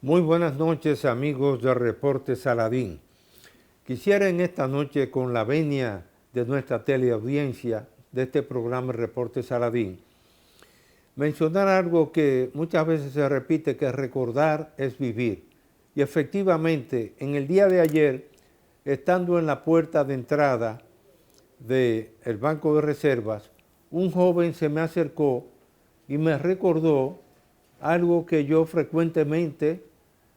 Muy buenas noches, amigos de Reporte Saladín. Quisiera en esta noche, con la venia de nuestra teleaudiencia de este programa Reporte Saladín, mencionar algo que muchas veces se repite, que recordar es vivir. Y efectivamente, en el día de ayer, estando en la puerta de entrada del Banco de Reservas, un joven se me acercó y me recordó algo que yo frecuentemente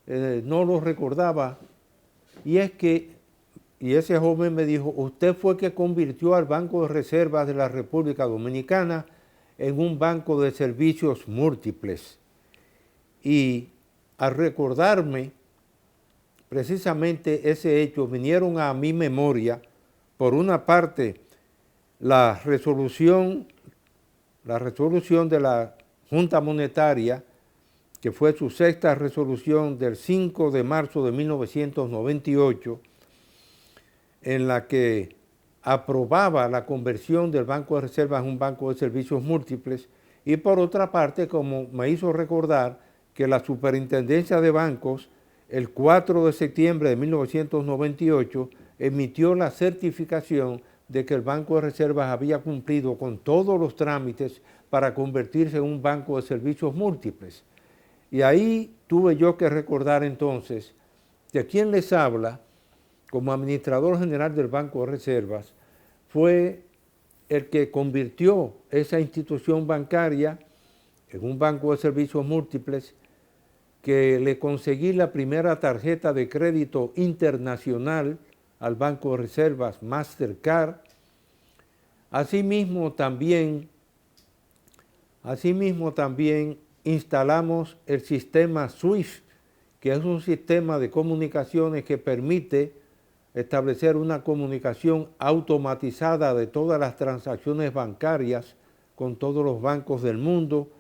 no lo recordaba, y es que, ese joven me dijo: usted fue que convirtió al Banco de Reservas de la República Dominicana en un banco de servicios múltiples. Y al recordarme precisamente ese hecho, vinieron a mi memoria, por una parte, la resolución de la Junta Monetaria, que fue su sexta resolución del 5 de marzo de 1998, en la que aprobaba la conversión del Banco de Reservas en un banco de servicios múltiples, y por otra parte, como me hizo recordar, que la Superintendencia de Bancos, el 4 de septiembre de 1998, emitió la certificación de que el Banco de Reservas había cumplido con todos los trámites para convertirse en un banco de servicios múltiples. Y ahí tuve yo que recordar entonces que quien les habla, como administrador general del Banco de Reservas, fue el que convirtió esa institución bancaria en un banco de servicios múltiples, que le conseguí la primera tarjeta de crédito internacional al Banco de Reservas, Mastercard. Asimismo también instalamos el sistema SWIFT, que es un sistema de comunicaciones que permite establecer una comunicación automatizada de todas las transacciones bancarias con todos los bancos del mundo,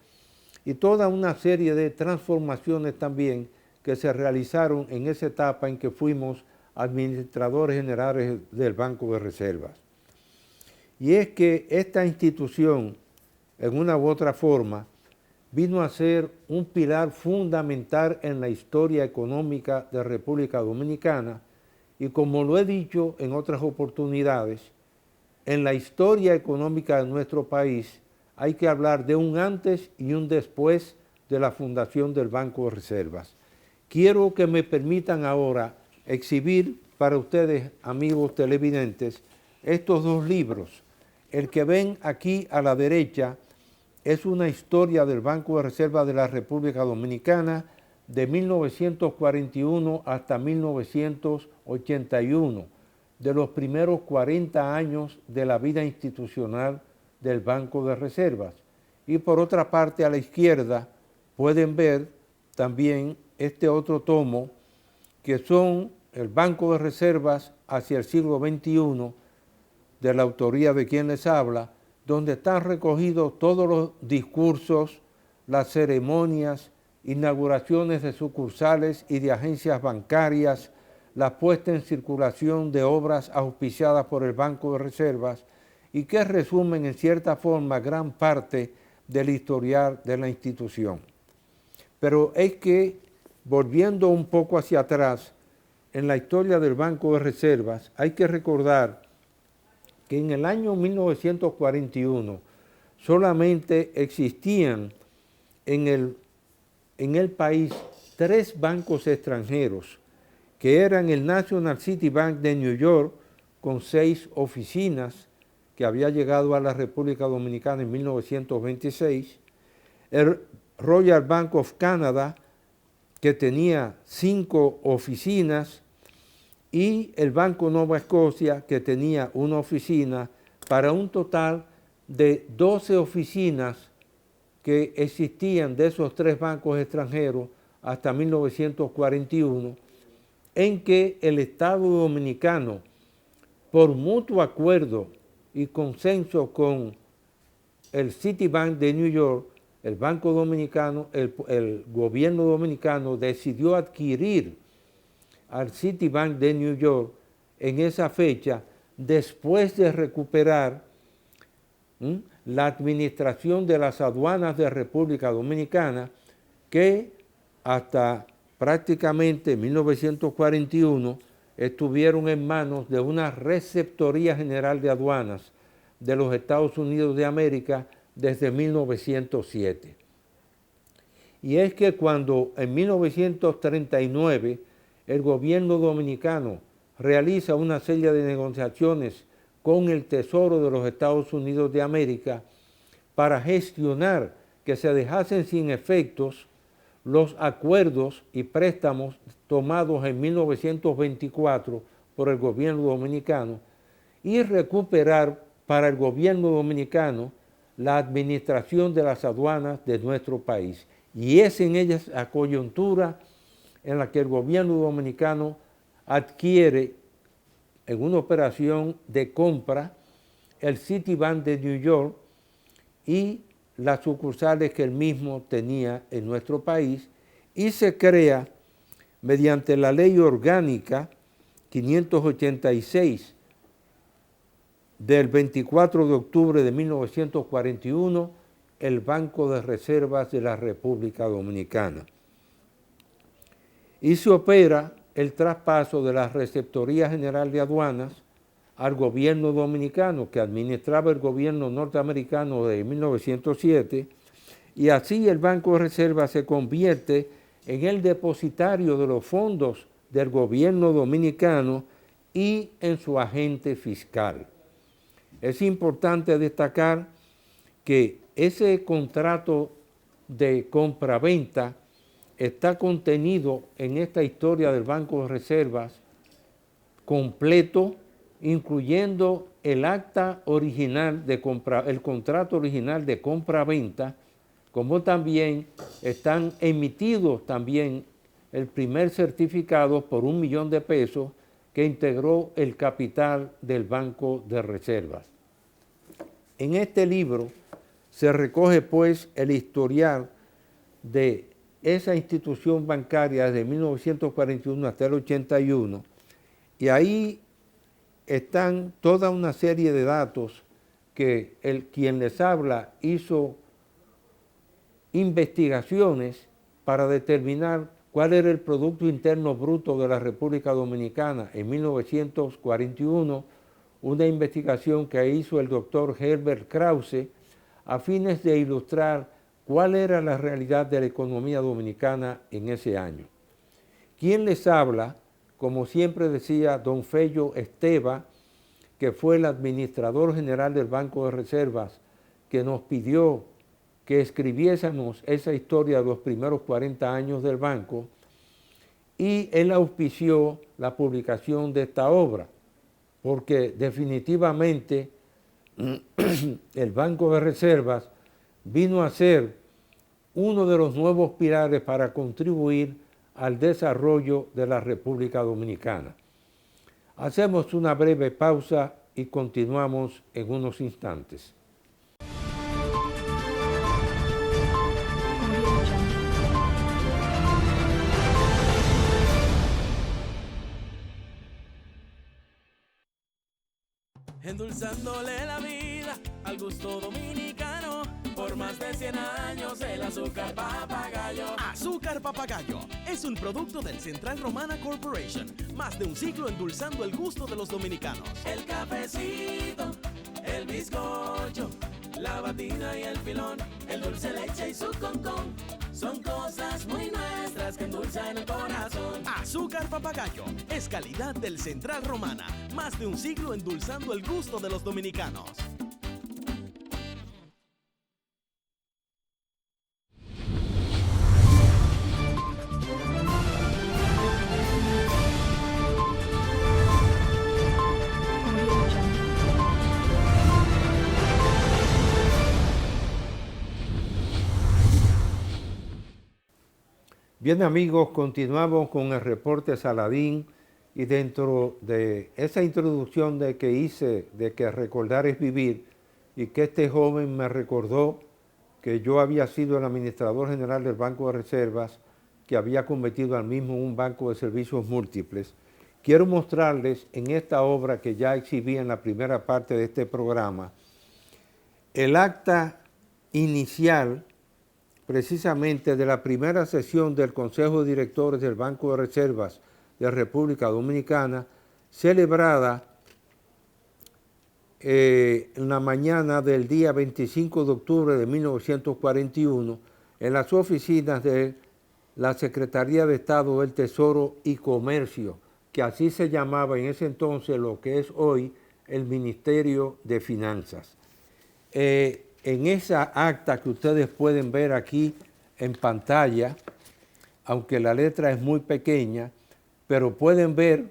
y toda una serie de transformaciones también que se realizaron en esa etapa en que fuimos administradores generales del Banco de Reservas. Y es que esta institución, en una u otra forma, vino a ser un pilar fundamental en la historia económica de República Dominicana, y como lo he dicho en otras oportunidades, en la historia económica de nuestro país hay que hablar de un antes y un después de la fundación del Banco de Reservas. Quiero que me permitan ahora exhibir para ustedes, amigos televidentes, estos dos libros. El que ven aquí a la derecha es una historia del Banco de Reserva de la República Dominicana de 1941 hasta 1981, de los primeros 40 años de la vida institucional del Banco de Reservas. Y por otra parte, a la izquierda, pueden ver también este otro tomo, que son el Banco de Reservas hacia el siglo XXI, de la autoría de quien les habla, donde están recogidos todos los discursos, las ceremonias, inauguraciones de sucursales y de agencias bancarias, la puesta en circulación de obras auspiciadas por el Banco de Reservas, y que resumen en cierta forma gran parte del historial de la institución. Pero es que, volviendo un poco hacia atrás, en la historia del Banco de Reservas, hay que recordar que en el año 1941 solamente existían en el país 3 bancos extranjeros, que eran el National City Bank de New York, con 6 oficinas, que había llegado a la República Dominicana en 1926, el Royal Bank of Canada, que tenía 5 oficinas, y el Banco Nova Scotia, que tenía una oficina, para un total de 12 oficinas que existían de esos 3 bancos extranjeros hasta 1941, en que el Estado Dominicano, por mutuo acuerdo y consenso con el Citibank de New York, el Banco Dominicano, el gobierno dominicano decidió adquirir al Citibank de New York en esa fecha, después de recuperar la administración de las aduanas de República Dominicana, que hasta prácticamente en 1941 estuvieron en manos de una Receptoría General de Aduanas de los Estados Unidos de América desde 1907. Y es que cuando en 1939 el gobierno dominicano realiza una serie de negociaciones con el Tesoro de los Estados Unidos de América para gestionar que se dejasen sin efectos los acuerdos y préstamos tomados en 1924 por el gobierno dominicano y recuperar para el gobierno dominicano la administración de las aduanas de nuestro país. Y es en esa coyuntura en la que el gobierno dominicano adquiere en una operación de compra el Citibank de New York y las sucursales que él mismo tenía en nuestro país, y se crea mediante la Ley Orgánica 586 del 24 de octubre de 1941 el Banco de Reservas de la República Dominicana. Y se opera el traspaso de la Receptoría General de Aduanas al gobierno dominicano, que administraba el gobierno norteamericano de 1907, y así el Banco de Reservas se convierte en el depositario de los fondos del gobierno dominicano y en su agente fiscal. Es importante destacar que ese contrato de compra-venta está contenido en esta historia del Banco de Reservas completo, incluyendo el acta original de el contrato original de compra-venta, como también están emitidos también el primer certificado por $1 millón que integró el capital del Banco de Reservas. En este libro se recoge pues el historial de esa institución bancaria desde 1941 hasta el 81, y ahí están toda una serie de datos que quien les habla hizo investigaciones para determinar cuál era el Producto Interno Bruto de la República Dominicana en 1941, una investigación que hizo el doctor Herbert Krause a fines de ilustrar cuál era la realidad de la economía dominicana en ese año. Quien les habla, como siempre decía don Fello Esteva, que fue el administrador general del Banco de Reservas, que nos pidió que escribiésemos esa historia de los primeros 40 años del banco, y él auspició la publicación de esta obra, porque definitivamente el Banco de Reservas vino a ser uno de los nuevos pilares para contribuir al desarrollo de la República Dominicana. Hacemos una breve pausa y continuamos en unos instantes. Endulzándole la vida al gusto dominicano, por más de 100 años el azúcar papagayo. Azúcar Papagayo es un producto del Central Romana Corporation, más de un siglo endulzando el gusto de los dominicanos. El cafecito, el bizcocho, la batina y el filón, el dulce leche y su concón, son cosas muy nuestras que endulzan el corazón. Azúcar Papagayo es calidad del Central Romana, más de un siglo endulzando el gusto de los dominicanos. Bien amigos, continuamos con el reporte Saladín, y dentro de esa introducción que hice de que recordar es vivir, y que este joven me recordó que yo había sido el administrador general del Banco de Reservas, que había convertido al mismo en un banco de servicios múltiples, quiero mostrarles en esta obra que ya exhibí en la primera parte de este programa, el acta inicial, precisamente de la primera sesión del Consejo de Directores del Banco de Reservas de República Dominicana, celebrada en la mañana del día 25 de octubre de 1941 en las oficinas de la Secretaría de Estado del Tesoro y Comercio, que así se llamaba en ese entonces lo que es hoy el Ministerio de Finanzas. En esa acta que ustedes pueden ver aquí en pantalla, aunque la letra es muy pequeña, pero pueden ver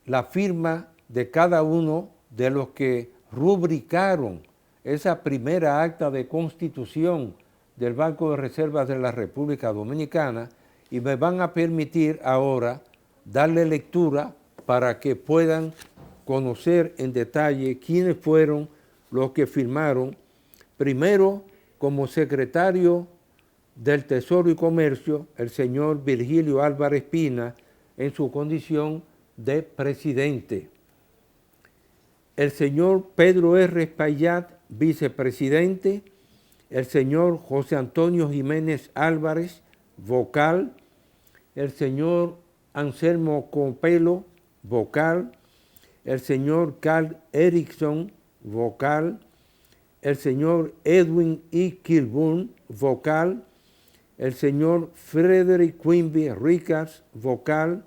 la firma de cada uno de los que rubricaron esa primera acta de constitución del Banco de Reservas de la República Dominicana, y me van a permitir ahora darle lectura para que puedan conocer en detalle quiénes fueron los que firmaron, primero como secretario del Tesoro y Comercio, el señor Virgilio Álvarez Pina, en su condición de presidente. El señor Pedro R. Espaillat, vicepresidente. El señor José Antonio Jiménez Álvarez, vocal. El señor Anselmo Copelo, vocal. El señor Carl Erickson, vocal. El señor Edwin E. Kilburn, vocal. El señor Frederick Quimby Rickards, vocal.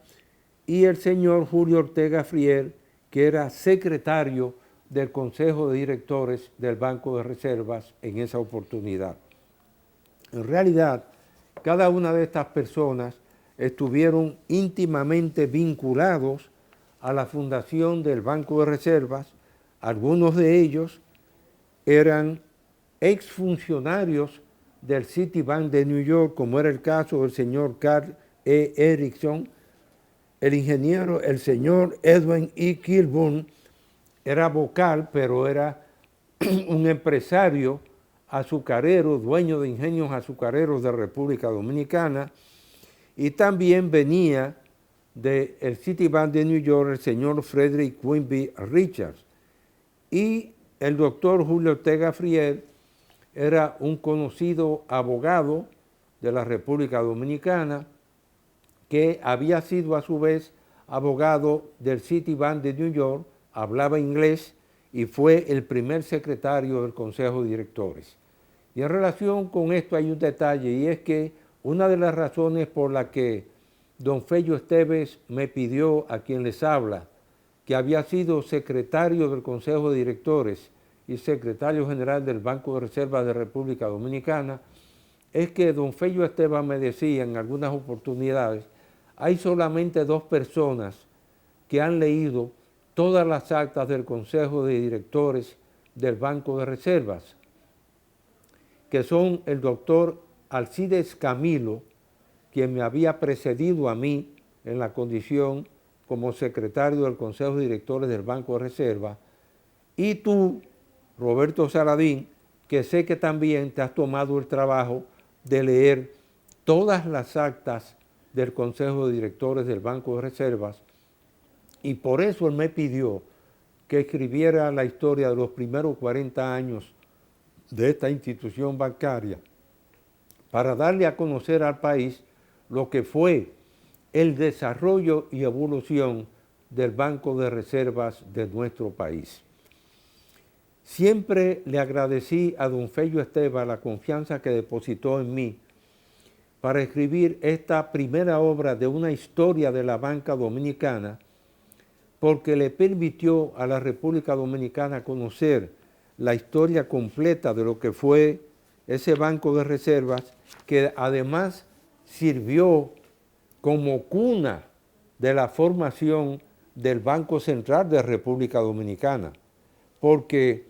Y el señor Julio Ortega Frier, que era secretario del Consejo de Directores del Banco de Reservas en esa oportunidad. En realidad, cada una de estas personas estuvieron íntimamente vinculados a la fundación del Banco de Reservas. Algunos de ellos eran exfuncionarios del Citibank de New York, como era el caso del señor Carl E. Erickson. El ingeniero, el señor Edwin E. Kilburn, era vocal, pero era un empresario azucarero, dueño de ingenios azucareros de República Dominicana, y también venía del Citibank de New York el señor Frederick Quimby Richards. Y el doctor Julio Ortega Frier era un conocido abogado de la República Dominicana, que había sido a su vez abogado del Citibank de New York, hablaba inglés y fue el primer secretario del Consejo de Directores. Y en relación con esto hay un detalle, y es que una de las razones por la que don Fello Esteves me pidió, a quien les habla, que había sido secretario del Consejo de Directores y secretario general del Banco de Reservas de República Dominicana, es que don Fello Esteves me decía en algunas oportunidades: hay solamente 2 personas que han leído todas las actas del Consejo de Directores del Banco de Reservas, que son el doctor Alcides Camilo, quien me había precedido a mí en la condición como secretario del Consejo de Directores del Banco de Reserva, y tú, Roberto Saladín, que sé que también te has tomado el trabajo de leer todas las actas del Consejo de Directores del Banco de Reservas, y por eso él me pidió que escribiera la historia de los primeros 40 años de esta institución bancaria, para darle a conocer al país lo que fue el desarrollo y evolución del Banco de Reservas de nuestro país. Siempre le agradecí a don Fello Esteves la confianza que depositó en mí para escribir esta primera obra de una historia de la banca dominicana, porque le permitió a la República Dominicana conocer la historia completa de lo que fue ese Banco de Reservas, que además sirvió como cuna de la formación del Banco Central de República Dominicana, porque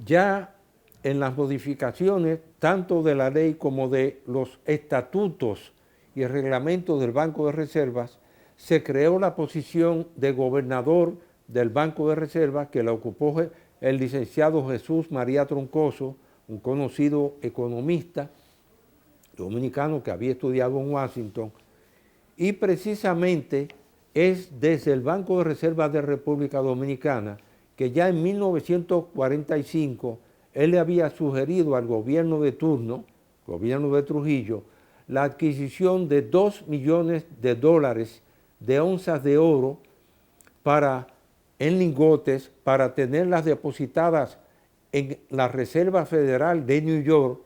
ya en las modificaciones tanto de la ley como de los estatutos y reglamentos del Banco de Reservas, se creó la posición de gobernador del Banco de Reservas, que la ocupó el licenciado Jesús María Troncoso, un conocido economista dominicano que había estudiado en Washington, y precisamente es desde el Banco de Reservas de República Dominicana que ya en 1945 él le había sugerido al gobierno de turno, gobierno de Trujillo, la adquisición de 2 millones de dólares de onzas de oro en lingotes para tenerlas depositadas en la Reserva Federal de New York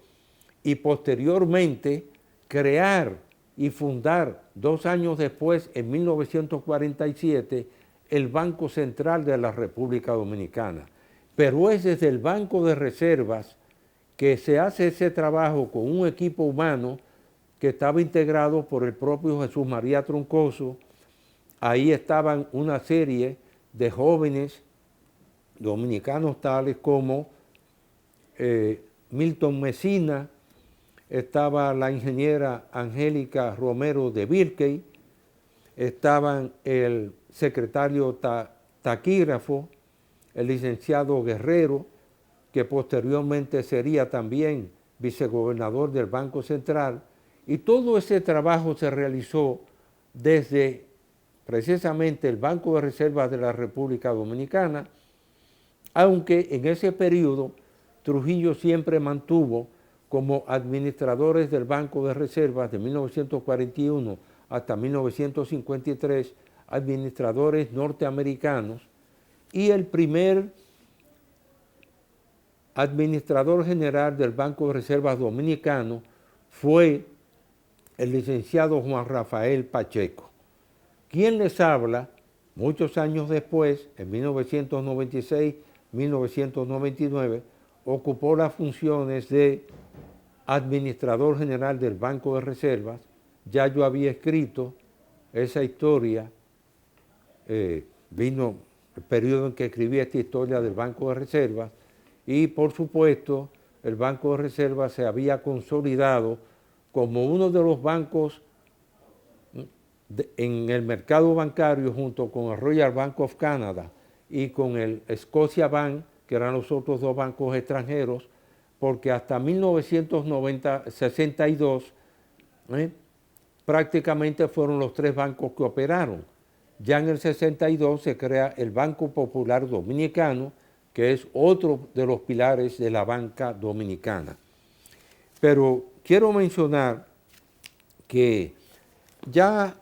y posteriormente crear y fundar 2 años después, en 1947, el Banco Central de la República Dominicana. Pero es desde el Banco de Reservas que se hace ese trabajo con un equipo humano que estaba integrado por el propio Jesús María Troncoso. Ahí estaban una serie de jóvenes dominicanos tales como Milton Mesina, estaba la ingeniera Angélica Romero de Birkey, estaban el secretario taquígrafo, el licenciado Guerrero, que posteriormente sería también vicegobernador del Banco Central, y todo ese trabajo se realizó desde precisamente el Banco de Reservas de la República Dominicana, aunque en ese periodo Trujillo siempre mantuvo como administradores del Banco de Reservas de 1941 hasta 1953, administradores norteamericanos, y el primer administrador general del Banco de Reservas Dominicano fue el licenciado Juan Rafael Pacheco. Quien les habla, muchos años después, en 1996-1999, ocupó las funciones de administrador general del Banco de Reservas. Ya yo había escrito esa historia, vino el periodo en que escribí esta historia del Banco de Reservas, y por supuesto el Banco de Reservas se había consolidado como uno de los bancos en el mercado bancario, junto con el Royal Bank of Canada y con el Scotia Bank, que eran los otros 2 bancos extranjeros, porque hasta 1962 prácticamente fueron los 3 bancos que operaron. Ya en el 62 se crea el Banco Popular Dominicano, que es otro de los pilares de la banca dominicana. Pero quiero mencionar que ya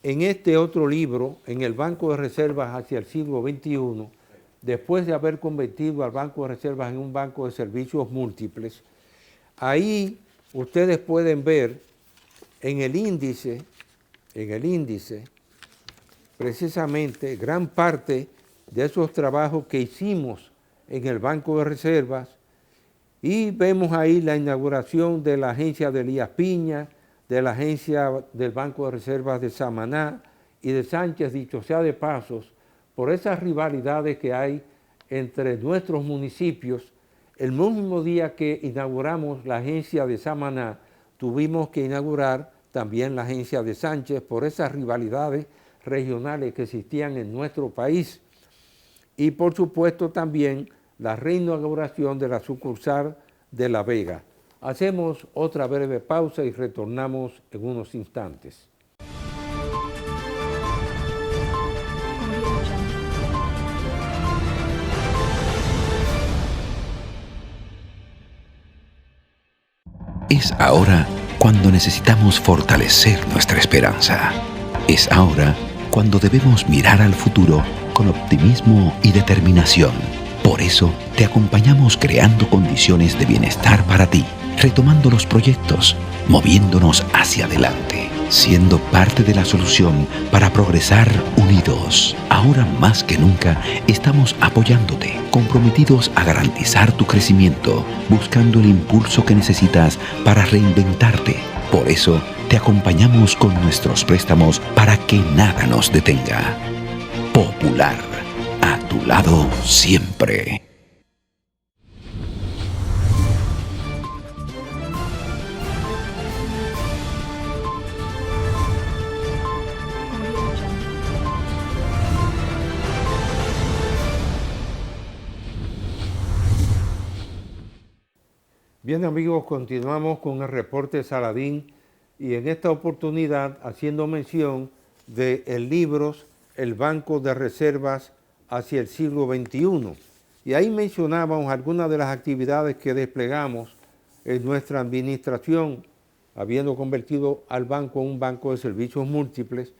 en este otro libro, en el Banco de Reservas hacia el siglo XXI, después de haber convertido al Banco de Reservas en un banco de servicios múltiples, ahí ustedes pueden ver en el índice, precisamente gran parte de esos trabajos que hicimos en el Banco de Reservas, y vemos ahí la inauguración de la agencia de Elías Piña, de la agencia del Banco de Reservas de Samaná y de Sánchez, dicho sea de pasos, por esas rivalidades que hay entre nuestros municipios. El mismo día que inauguramos la agencia de Samaná, tuvimos que inaugurar también la agencia de Sánchez por esas rivalidades regionales que existían en nuestro país. Y por supuesto también la reinauguración de la sucursal de La Vega. Hacemos otra breve pausa y retornamos en unos instantes. Es ahora cuando necesitamos fortalecer nuestra esperanza. Es ahora cuando debemos mirar al futuro con optimismo y determinación. Por eso te acompañamos creando condiciones de bienestar para ti, retomando los proyectos, moviéndonos hacia adelante, siendo parte de la solución para progresar unidos. Ahora más que nunca estamos apoyándote, comprometidos a garantizar tu crecimiento, buscando el impulso que necesitas para reinventarte. Por eso te acompañamos con nuestros préstamos para que nada nos detenga. Popular, a tu lado siempre. Bien amigos, continuamos con el reporte Saladín y en esta oportunidad haciendo mención de el libro El Banco de Reservas hacia el siglo XXI. Y ahí mencionábamos algunas de las actividades que desplegamos en nuestra administración, habiendo convertido al banco en un banco de servicios múltiples,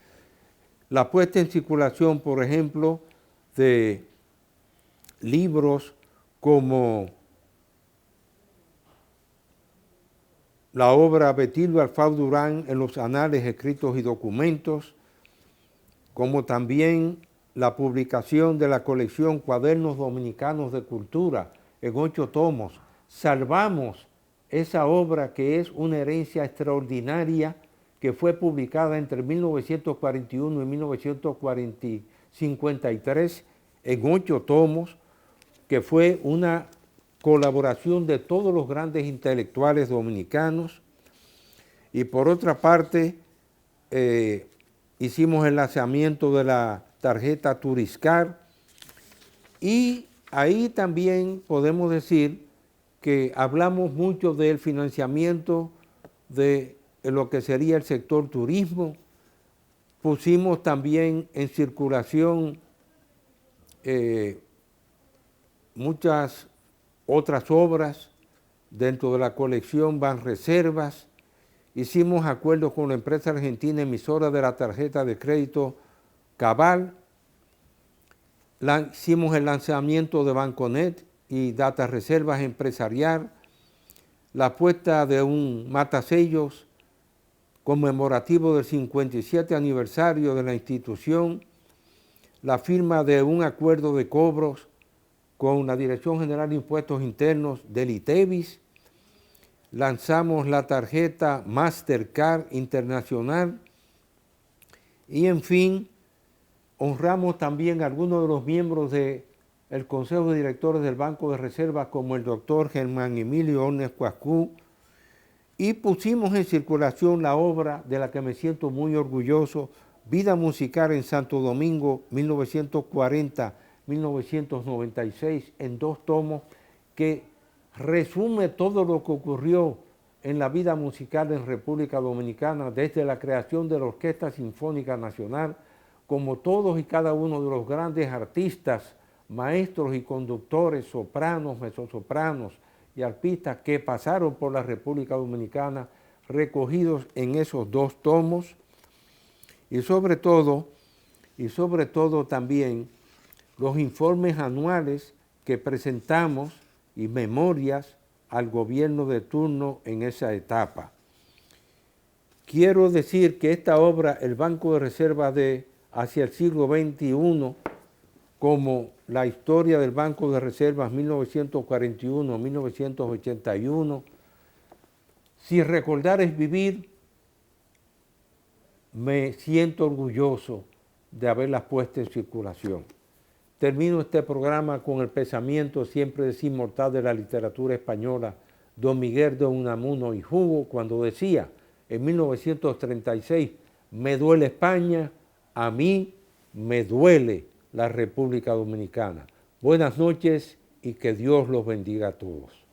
la puesta en circulación, por ejemplo, de libros como la obra Betilio Alfau Durán en los anales, escritos y documentos, como también la publicación de la colección Cuadernos Dominicanos de Cultura en 8 tomos. Salvamos esa obra que es una herencia extraordinaria que fue publicada entre 1941 y 1953 en 8 tomos, que fue una colaboración de todos los grandes intelectuales dominicanos. Y por otra parte, hicimos el lanzamiento de la tarjeta Turiscar, y ahí también podemos decir que hablamos mucho del financiamiento de lo que sería el sector turismo. Pusimos también en circulación muchas otras obras dentro de la colección Banreservas. Hicimos acuerdos con la empresa argentina emisora de la tarjeta de crédito Cabal. Hicimos el lanzamiento de Banconet y Data Reservas Empresarial, la puesta de un matasellos conmemorativo del 57 aniversario de la institución, la firma de un acuerdo de cobros con la Dirección General de Impuestos Internos del ITEVIS, lanzamos la tarjeta Mastercard Internacional y, en fin, honramos también a algunos de los miembros del Consejo de Directores del Banco de Reserva, como el doctor Germán Emilio Ornes Cuascú, y pusimos en circulación la obra de la que me siento muy orgulloso, Vida Musical en Santo Domingo, 1940-1996, en 2 tomos, que resume todo lo que ocurrió en la vida musical en República Dominicana, desde la creación de la Orquesta Sinfónica Nacional, como todos y cada uno de los grandes artistas, maestros y conductores, sopranos, mezzosopranos y arpistas que pasaron por la República Dominicana, recogidos en esos 2 tomos, y sobre todo también los informes anuales que presentamos y memorias al gobierno de turno en esa etapa. Quiero decir que esta obra, el Banco de Reserva hacia el siglo XXI, como la historia del Banco de Reservas 1941-1981, si recordar es vivir, me siento orgulloso de haberlas puesto en circulación. Termino este programa con el pensamiento siempre inmortal de la literatura española, don Miguel de Unamuno y Hugo, cuando decía en 1936, me duele España, a mí me duele la República Dominicana. Buenas noches y que Dios los bendiga a todos.